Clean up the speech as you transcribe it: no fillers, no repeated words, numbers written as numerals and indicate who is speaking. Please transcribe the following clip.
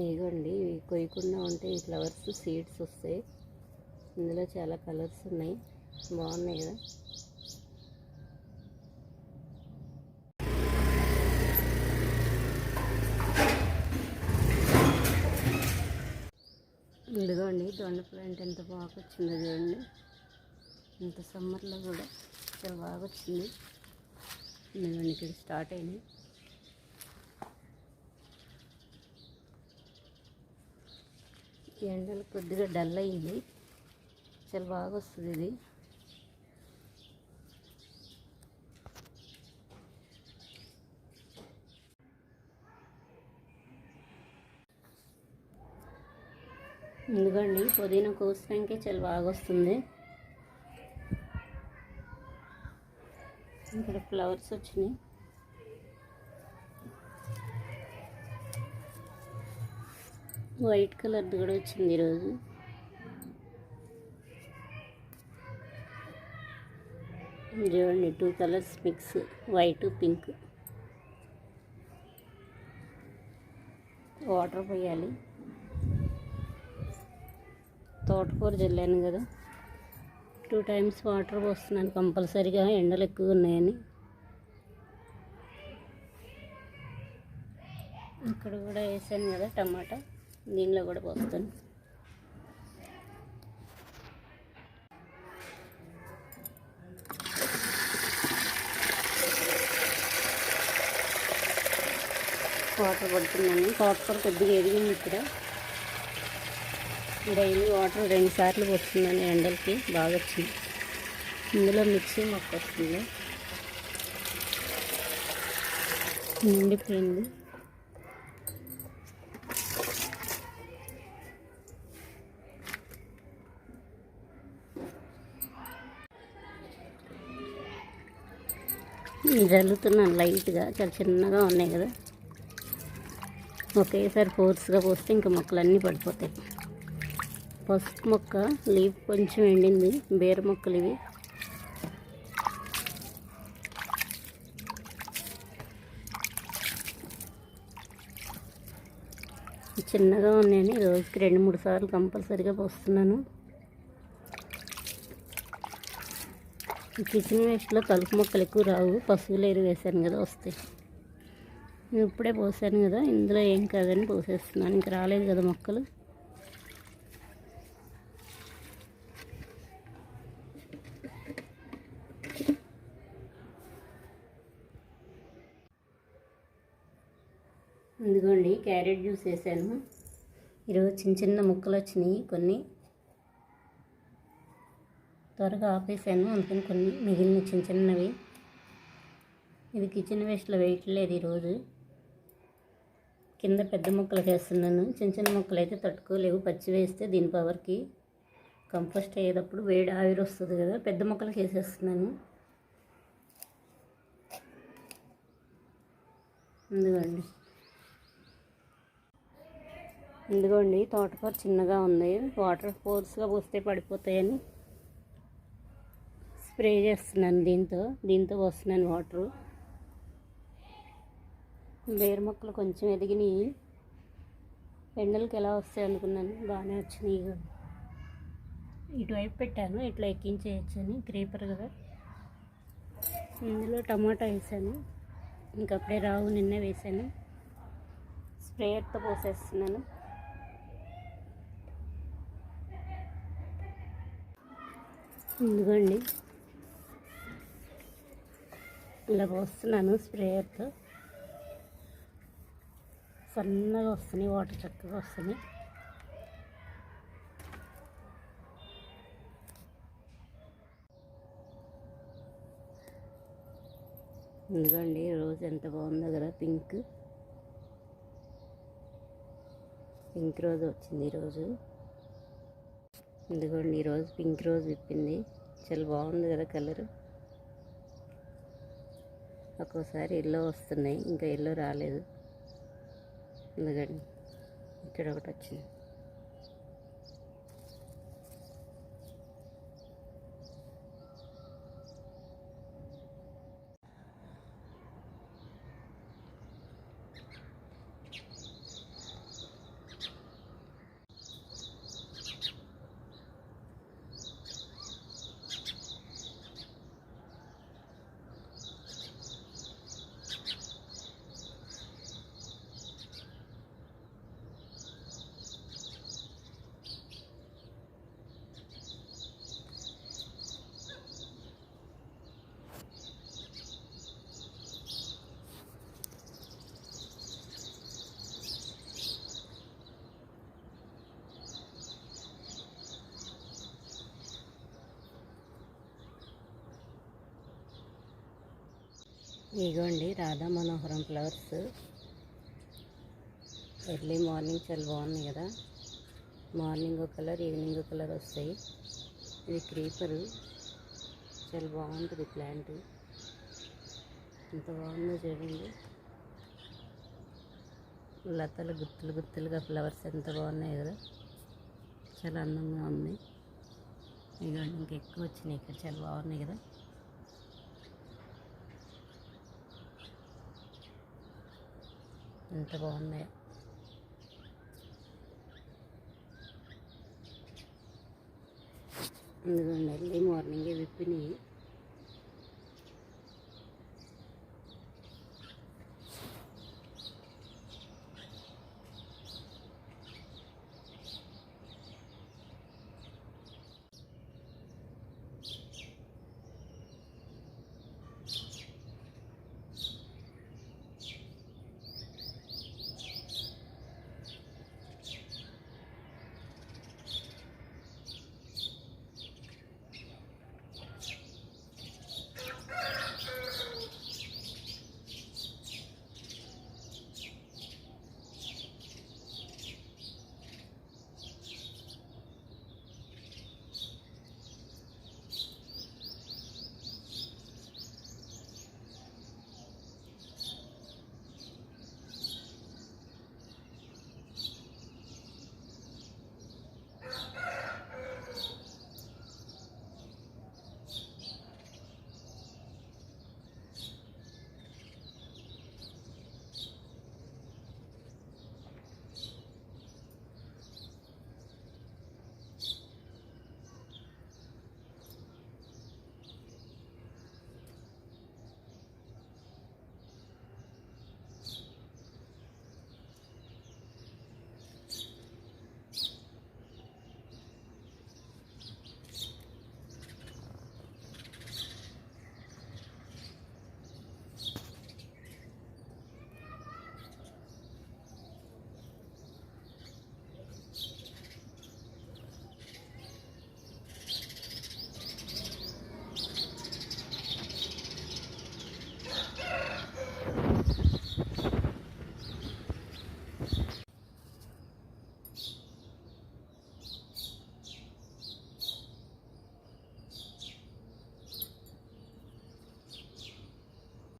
Speaker 1: ఇదిగోండి, ఇవి కొయ్యకుండా ఉంటే ఈ ఫ్లవర్స్ సీడ్స్ వస్తాయి. ఇందులో చాలా కలర్స్ ఉన్నాయి, బాగున్నాయి కదా. ఇదిగోండి, దొండ ప్లాంట్ ఎంత బాగా వచ్చిందో చూడండి. ఇంత సమ్మర్లో కూడా చాలా బాగా వచ్చింది. ఇదిగోండి, ఇక్కడ స్టార్ట్ అయింది. ఎండలు కొద్దిగా డల్ అయ్యింది, చాలా బాగా వస్తుంది ఇది. ఎందుకండి పుదీనా కోసడానికి చాలా బాగా వస్తుంది. ఇక్కడ ఫ్లవర్స్ వచ్చినాయి. వైట్ కలర్ది కూడా వచ్చింది ఈరోజు. చూడండి, 2 colours mix, white pink. Water పోయాలి. తోటకూర జల్లాను కదా, 2 టైమ్స్ వాటర్ పోస్తున్నాను కంపల్సరీగా, ఎండలు ఎక్కువ ఉన్నాయని. ఇక్కడ కూడా వేసాను కదా టమాటా, దీనిలో కూడా పోస్తాను. వాటర్ పడుతున్నాను. తోటకూర కొద్దిగా ఎదిగింది. ఇక్కడ డైలీ వాటర్ 2 సార్లు పోస్తున్నాను, ఎండలకి బాగా వచ్చింది. ఇందులో మిక్సీ మొక్క వస్తుంది, నిండిపోయింది. జల్లుతున్నాను లైట్గా, చాలా చిన్నగా ఉన్నాయి కదా. ఒకేసారి ఫోర్స్గా పోస్తే ఇంకా మొక్కలన్నీ పడిపోతాయి. పసుపు మొక్క లీఫ్ కొంచెం ఎండింది, బీర మొక్కలు ఇవి. చిన్నగా ఉన్నాయని రోజుకి 2-3 సార్లు కంపల్సరీగా పోస్తున్నాను. కిచెన్ వేస్ట్లో కలుపు మొక్కలు ఎక్కువ రావు, పశువుల ఎరువు వేసాను కదా, వస్తాయి. నేను ఇప్పుడే పోసాను కదా, ఇందులో ఏం కాదని పోసేస్తున్నాను. ఇంకా రాలేదు కదా మొక్కలు. ఇదిగోండి, క్యారెట్ జ్యూస్ వేసాను. ఈరోజు చిన్న చిన్న ముక్కలు వచ్చినాయి, కొన్ని త్వరగా ఆపేసాను, అందుకని కొన్ని మిగిలిన చిన్న చిన్నవి. ఇది కిచెన్ వేస్ట్లో వేయట్లేదు ఈరోజు. కింద పెద్ద మొక్కలు వేస్తున్నాను, చిన్న చిన్న మొక్కలు అయితే తట్టుకోలేవు. పచ్చి వేస్తే దీని పవర్కి కంపోస్ట్ అయ్యేటప్పుడు వేడి ఆవిరి వస్తుంది కదా, పెద్ద మొక్కలకి వేసేస్తున్నాను. ఇదిగోండి, తోటకూర చిన్నగా ఉంది, వాటర్ ఫోర్స్గా పోస్తే పడిపోతాయని స్ప్రే చేస్తున్నాను. దీంతో పోస్తున్నాను వాటరు. బీర మొక్కలు కొంచెం ఎదిగినాయి, ఎండలకి ఎలా వస్తాయి అనుకున్నాను, బాగానే వచ్చినాయి. ఇటువైపు పెట్టాను, ఇట్లా ఎక్కించేయచ్చని, క్రీపర్ కదా. ఇందులో టమాటా వేసాను, ఇంకప్పుడే రావు, నిన్నే వేసాను. స్ప్రేయర్తో పోసేస్తున్నాను. ఇదిగోండి, ఇలా పోస్తున్నాను స్ప్రేయర్తో. సన్నగా వస్తున్నాయి, వాటర్ చక్కగా వస్తున్నాయి. ఇదిగోండి, రోజు ఎంత బాగుందో కదా, పింక్ రోజ్ వచ్చింది ఈరోజు. ఇదిగోండి, ఈరోజు పింక్ రోజ్ విప్పింది, చాలా బాగుంది కదా కలర్. ఒక్కోసారి ఎల్లో వస్తున్నాయి, ఇంకా ఎల్లో రాలేదు. ఇదిగోండి, ఇక్కడ ఒకటి వచ్చింది. ఇగోండి రాధా మనోహరం ఫ్లవర్స్. ఎర్లీ మార్నింగ్ చాలా బాగున్నాయి కదా. మార్నింగ్ ఒక కలర్, ఈవినింగ్ ఒక కలర్ వస్తాయి. ఇది క్రీపరు, చాలా బాగుంటుంది ప్లాంట్. ఎంత బాగుందో చూడండి. లతలు గుత్తులు గుత్తులుగా ఫ్లవర్స్ ఎంత బాగున్నాయి కదా, చాలా అందంగా ఉంది. ఇదిగోండి ఇంకెక్కువ వచ్చినాయి ఇక్కడ, చాలా బాగున్నాయి కదా. ఎంత బాగున్నాయో. ఇదిగోండి ఎర్లీ మార్నింగే విప్పినాయి.